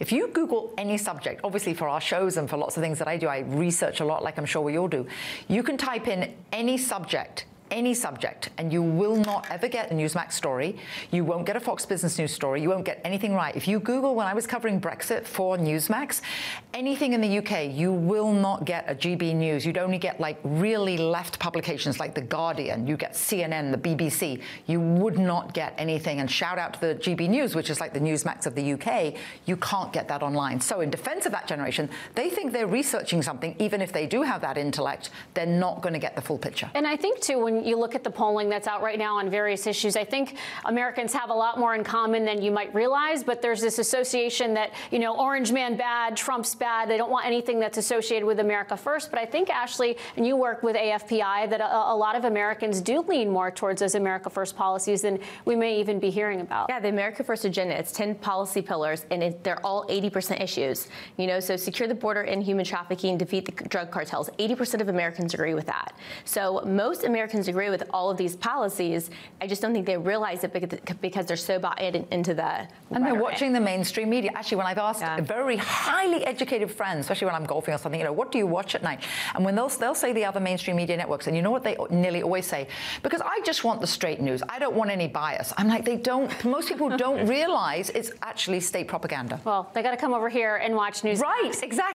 If you Google any subject, obviously for our shows and for lots of things that I do, I research a lot, like I'm sure we all do. You can type in any subject, and you will not ever get a Newsmax story. You won't get a Fox Business News story. You won't get anything right. If you Google, when I was covering Brexit for Newsmax, anything in the UK, you will not get a GB News. You'd only get like really left publications like The Guardian. You get CNN, the BBC. You would not get anything. And shout out to the GB News, which is like the Newsmax of the UK. You can't get that online. So in defense of that generation, they think they're researching something. Even if they do have that intellect, they're not going to get the full picture. And I think, too, when you look at the polling that's out right now on various issues, I think Americans have a lot more in common than you might realize, but there's this association that, you know, Orange Man bad, Trump's bad, they don't want anything that's associated with America first. But I think, Ashley, and you work with AFPI, that a lot of Americans do lean more towards those America first policies than we may even be hearing about. Yeah, the America First agenda, it's 10 policy pillars, and they're all 80% issues. You know, so secure the border and human trafficking, defeat the drug cartels. 80% of Americans agree with that. So most Americans agree with all of these policies. I just don't think they realize it because they're so bought into the And they're watching the mainstream media. Actually, when I've asked very highly educated friends, especially when I'm golfing or something, you know, what do you watch at night? And when they'll say the other mainstream media networks, and you know what they nearly always say? Because I just want the straight news. I don't want any bias. I'm like, most people don't realize it's actually state propaganda. Well, they got to come over here and watch Newsmax. Right, exactly.